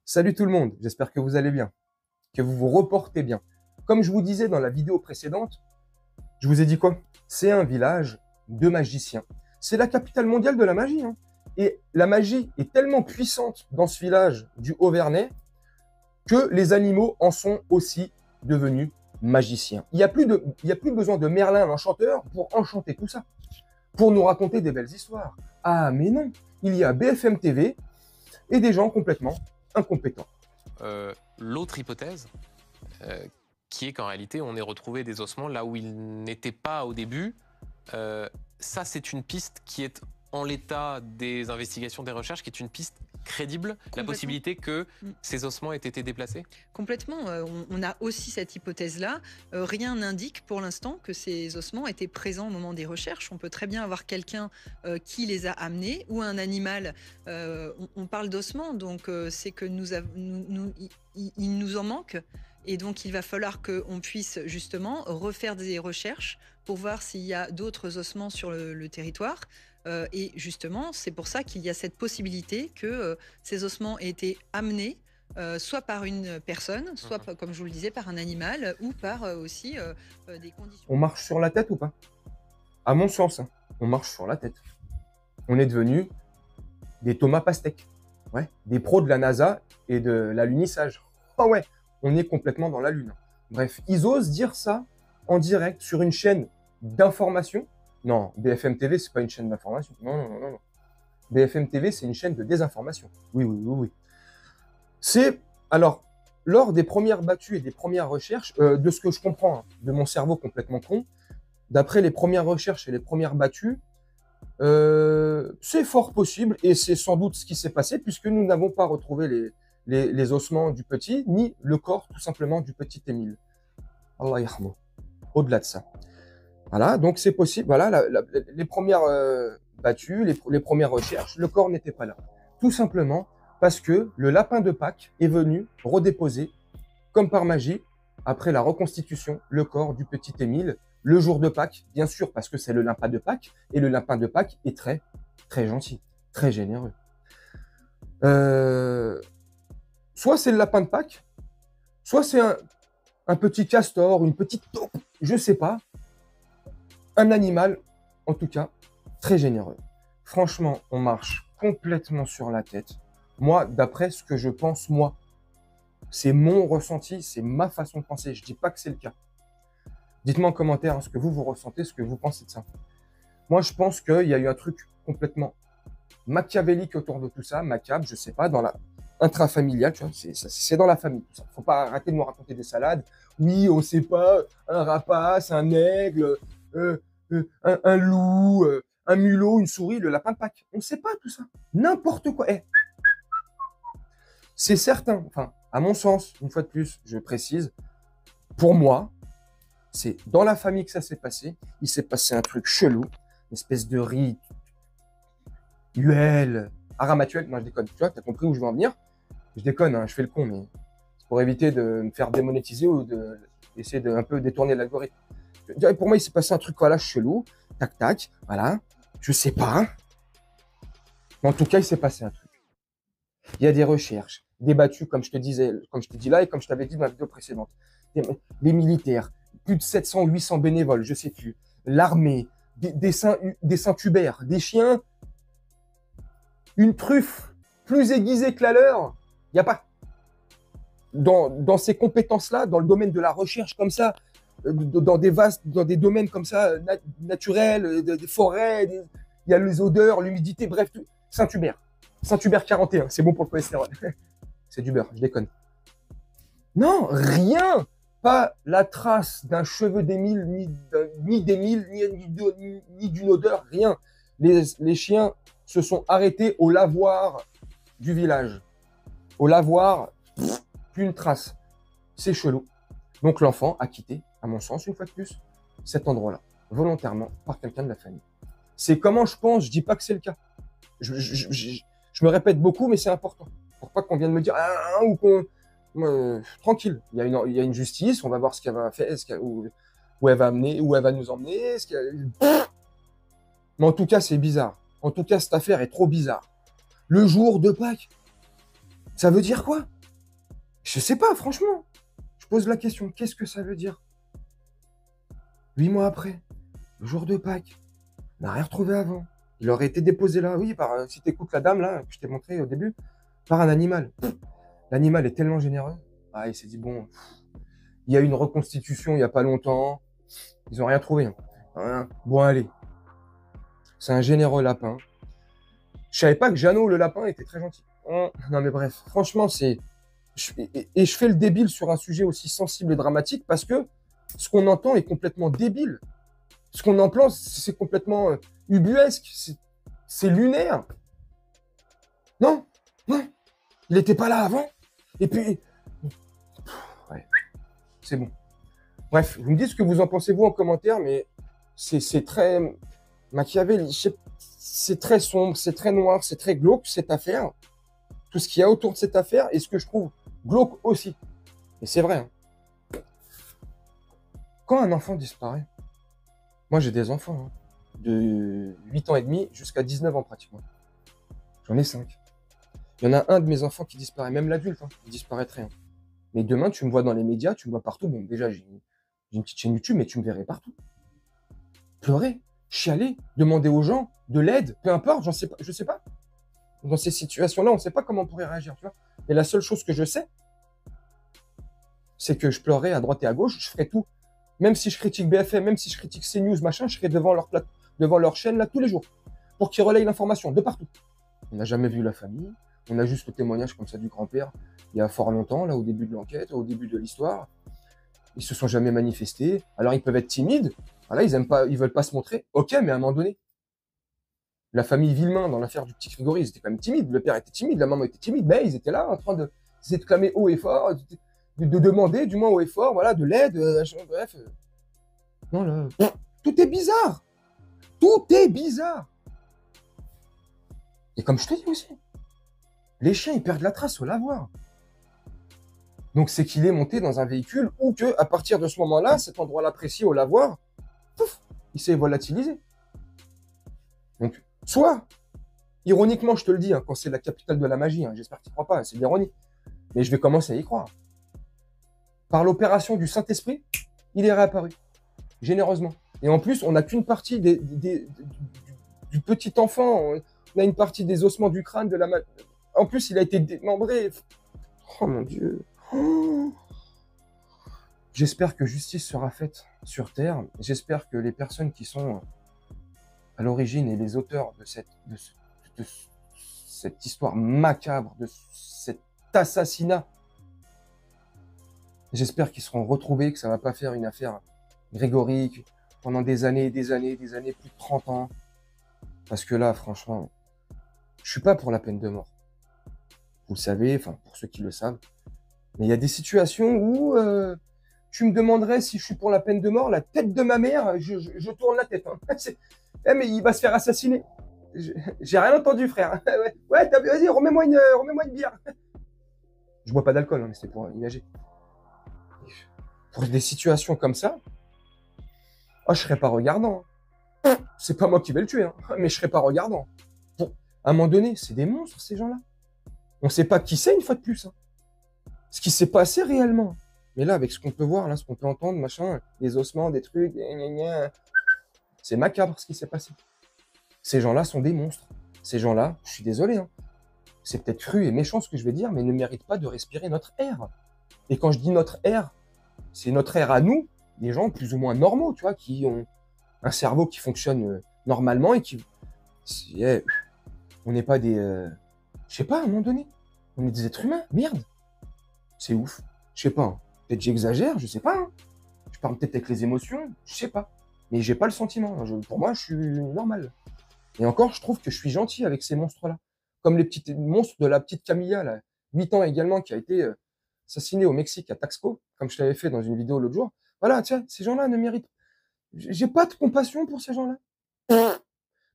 Salut tout le monde, j'espère que vous allez bien, que vous vous reportez bien. Comme je vous disais dans la vidéo précédente, je vous ai dit quoi? C'est un village de magiciens. C'est la capitale mondiale de la magie, hein. Et la magie est tellement puissante dans ce village du Haut-Vernay que les animaux en sont aussi devenus magiciens. Il y a plus besoin de Merlin, l'enchanteur, pour enchanter tout ça, pour nous raconter des belles histoires. Ah mais non, il y a BFM TV et des gens complètement incompétents. L'autre hypothèse, qui est qu'en réalité, on ait retrouvé des ossements là où ils n'étaient pas au début. Ça, c'est une piste qui est en l'état des investigations, des recherches, qui est une piste crédible, la possibilité que ces ossements aient été déplacés? Complètement. On a aussi cette hypothèse-là. Rien n'indique pour l'instant que ces ossements étaient présents au moment des recherches. On peut très bien avoir quelqu'un qui les a amenés ou un animal. On parle d'ossements, donc c'est que il nous en manque. Et donc, il va falloir qu'on puisse justement refaire des recherches pour voir s'il y a d'autres ossements sur le territoire. Et justement, c'est pour ça qu'il y a cette possibilité que ces ossements aient été amenés soit par une personne, soit, comme je vous le disais, par un animal ou par aussi des conditions. On marche sur la tête ou pas? À mon sens, hein, on marche sur la tête. On est devenus des Thomas Pastèque, ouais, des pros de la NASA et de l'alunissage. Ah ouais, on est complètement dans la Lune. Bref, ils osent dire ça en direct sur une chaîne d'information. Non, BFM TV, c'est pas une chaîne d'information. Non, non, non, non. BFM TV, c'est une chaîne de désinformation. Oui, oui, oui, oui. C'est, alors, lors des premières battues et des premières recherches, de ce que je comprends, hein, de mon cerveau complètement con, d'après les premières recherches et les premières battues, c'est fort possible et c'est sans doute ce qui s'est passé puisque nous n'avons pas retrouvé les ossements du petit, ni le corps tout simplement du petit Émile. Allah yahmou. Au-delà de ça. Voilà, donc c'est possible. Voilà, les premières battues, les premières recherches, le corps n'était pas là. Tout simplement parce que le lapin de Pâques est venu redéposer, comme par magie, après la reconstitution, le corps du petit Émile, le jour de Pâques, bien sûr, parce que c'est le lapin de Pâques, et le lapin de Pâques est très, très gentil, très généreux. Soit c'est le lapin de Pâques, soit c'est un petit castor, une petite taupe, je sais pas. Un animal, en tout cas, très généreux. Franchement, on marche complètement sur la tête. Moi, d'après ce que je pense, moi, c'est mon ressenti, c'est ma façon de penser. Je dis pas que c'est le cas. Dites-moi en commentaire ce que vous ressentez, ce que vous pensez de ça. Moi, je pense qu'il y a eu un truc complètement machiavélique autour de tout ça, macabre, je sais pas, dans la intrafamiliale, tu vois, c'est dans la famille, tout ça. Faut pas arrêter de nous raconter des salades. Oui, on sait pas, un rapace, un aigle, un loup, un mulot, une souris, le lapin de Pâques. On sait pas tout ça. N'importe quoi. C'est certain, enfin, à mon sens, une fois de plus, je précise, pour moi, c'est dans la famille que ça s'est passé. Il s'est passé un truc chelou, une espèce de rite, aramatuel. Non, je déconne. Tu vois, t'as compris où je veux en venir? Je déconne, hein, je fais le con, mais c'est pour éviter de me faire démonétiser ou d'essayer de un peu détourner l'algorithme. Pour moi, il s'est passé un truc, voilà, chelou. Tac, tac, voilà. Je sais pas. Mais en tout cas, il s'est passé un truc. Il y a des recherches, débattues, comme je te disais, comme je te dis là et comme je t'avais dit dans la vidéo précédente. Les militaires, plus de 700, 800 bénévoles, je sais plus. L'armée, des Saint-Hubert, des chiens. Une truffe plus aiguisée que la leur. Il n'y a pas. Dans ces compétences-là, dans le domaine de la recherche comme ça, dans des domaines comme ça, naturels, des forêts, il y a les odeurs, l'humidité, bref, tout. Saint-Hubert. Saint-Hubert 41, c'est bon pour le cholestérol. C'est du beurre, je déconne. Non, rien. Pas la trace d'un cheveu d'Émile, ni d'Émile, ni d'une odeur, rien. Les chiens se sont arrêtés au lavoir du village. Au lavoir, plus une trace. C'est chelou. Donc l'enfant a quitté, à mon sens, une fois de plus, cet endroit-là, volontairement, par quelqu'un de la famille. C'est comment je pense, je dis pas que c'est le cas. Je me répète beaucoup, mais c'est important. Pour pas qu'on vienne me dire, ou qu'on... tranquille, il y a une justice, on va voir ce qu'elle va faire, où elle va amener, où elle va nous emmener. Mais en tout cas, c'est bizarre. En tout cas, cette affaire est trop bizarre. Le jour de Pâques, ça veut dire quoi? Je sais pas, franchement. Je pose la question, qu'est-ce que ça veut dire? 8 mois après, le jour de Pâques, on n'a rien retrouvé avant. Il aurait été déposé là, oui, par, si tu écoutes la dame là, que je t'ai montré au début, par un animal. L'animal est tellement généreux. Ah, il s'est dit, bon, il y a eu une reconstitution il n'y a pas longtemps. Ils n'ont rien trouvé. Hein. Bon, allez. C'est un généreux lapin. Je savais pas que Jeannot, le lapin, était très gentil. Non, mais bref, franchement, c'est... Et je fais le débile sur un sujet aussi sensible et dramatique parce que ce qu'on entend est complètement débile. Ce qu'on entend, c'est complètement ubuesque. C'est lunaire. Non, non. Il n'était pas là avant. Et puis... Ouais, c'est bon. Bref, vous me dites ce que vous en pensez, vous, en commentaire, mais c'est très machiavélique. C'est très sombre, c'est très noir, c'est très glauque, cette affaire. Tout ce qu'il y a autour de cette affaire, et ce que je trouve glauque aussi. Et c'est vrai. Hein. Quand un enfant disparaît, moi j'ai des enfants, hein, de 8 ans et demi jusqu'à 19 ans pratiquement. J'en ai 5. Il y en a un de mes enfants qui disparaît, même l'adulte, hein, il disparaîtrait. Hein. Mais demain, tu me vois dans les médias, tu me vois partout. Bon, déjà, j'ai une petite chaîne YouTube, mais tu me verrais partout. Pleurer, chialer, demander aux gens de l'aide, peu importe, j'en sais pas, je sais pas. Dans ces situations-là, on ne sait pas comment on pourrait réagir, tu vois. Et la seule chose que je sais, c'est que je pleurerai à droite et à gauche, je ferai tout. Même si je critique BFM, même si je critique CNews, machin, je serai devant leur chaîne là tous les jours pour qu'ils relayent l'information de partout. On n'a jamais vu la famille, on a juste le témoignage comme ça du grand-père il y a fort longtemps, là, au début de l'enquête, au début de l'histoire. Ils se sont jamais manifestés. Alors, ils peuvent être timides. Voilà, ils veulent pas se montrer. Ok, mais à un moment donné, la famille Villemain, dans l'affaire du petit Grégory, ils étaient quand même timides. Le père était timide, la maman était timide, mais ils étaient là en train de s'exclamer haut et fort, de demander, du moins haut et fort, voilà, de l'aide, bref. Non, là, tout est bizarre. Tout est bizarre. Et comme je te dis aussi, les chiens, ils perdent la trace au lavoir. Donc, c'est qu'il est monté dans un véhicule ou que, à partir de ce moment-là, cet endroit-là précis au lavoir, pouf, il s'est volatilisé. Donc, soit, ironiquement, je te le dis, hein, quand c'est la capitale de la magie, hein, j'espère que tu ne crois pas, hein, c'est de l'ironie, mais je vais commencer à y croire. Par l'opération du Saint-Esprit, il est réapparu, généreusement. Et en plus, on n'a qu'une partie du petit enfant, on a une partie des ossements du crâne, de la... En plus, il a été démembré. Oh mon Dieu. Oh. J'espère que justice sera faite sur Terre. J'espère que les personnes qui sont à l'origine et les auteurs de cette histoire macabre, de cet assassinat, j'espère qu'ils seront retrouvés, que ça ne va pas faire une affaire Grégory pendant des années, plus de 30 ans. Parce que là, franchement, je suis pas pour la peine de mort. Vous le savez, enfin, pour ceux qui le savent. Mais il y a des situations où tu me demanderais si je suis pour la peine de mort, la tête de ma mère, je tourne la tête. Hein. Mais il va se faire assassiner. J'ai rien entendu, frère. Ouais, vas-y, remets-moi une bière. Je bois pas d'alcool, hein, mais c'est pour imaginer. Pour des situations comme ça, oh, je serais pas regardant. Hein. C'est pas moi qui vais le tuer, hein, mais je serais pas regardant. Bon, à un moment donné, c'est des monstres, ces gens-là. On sait pas qui c'est, une fois de plus. Hein. Ce qui s'est passé réellement. Mais là, avec ce qu'on peut voir, là, ce qu'on peut entendre, machin, des ossements, des trucs, c'est macabre ce qui s'est passé. Ces gens-là sont des monstres. Ces gens-là, je suis désolé, hein, c'est peut-être cru et méchant ce que je vais dire, mais ne méritent pas de respirer notre air. Et quand je dis notre air, c'est notre air à nous, des gens plus ou moins normaux, tu vois, qui ont un cerveau qui fonctionne normalement et qui... on n'est pas des... je sais pas, à un moment donné, on est des êtres humains, merde. C'est ouf. Je sais pas, hein. Peut-être j'exagère, je sais pas. Hein. Je parle peut-être avec les émotions, je sais pas. Mais j'ai pas le sentiment. Pour moi, je suis normal. Et encore, je trouve que je suis gentil avec ces monstres-là. Comme les petits monstres de la petite Camilla, là, 8 ans également, qui a été assassinée au Mexique à Taxco, comme je l'avais fait dans une vidéo l'autre jour. Voilà, tiens, ces gens-là ne méritent... J'ai pas de compassion pour ces gens-là.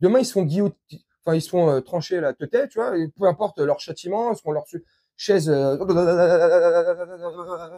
Demain, ils se font enfin, ils se font trancher la tête, tu vois, et peu importe leur châtiment, ils se font leur chaise,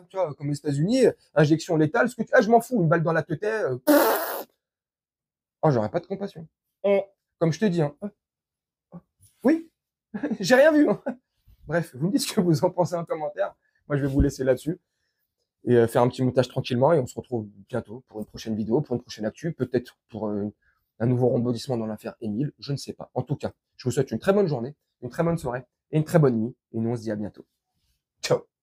tu vois, comme aux États-Unis, injection létale, je m'en fous, une balle dans la tête, oh, j'aurais pas de compassion. Comme je te dis, hein. Oui, j'ai rien vu. Hein. Bref, vous me dites ce que vous en pensez en commentaire. Moi, je vais vous laisser là-dessus et faire un petit montage tranquillement. Et on se retrouve bientôt pour une prochaine vidéo, pour une prochaine actu, peut-être pour un nouveau rebondissement dans l'affaire Émile. Je ne sais pas. En tout cas, je vous souhaite une très bonne journée, une très bonne soirée et une très bonne nuit. Et nous, on se dit à bientôt. Ciao.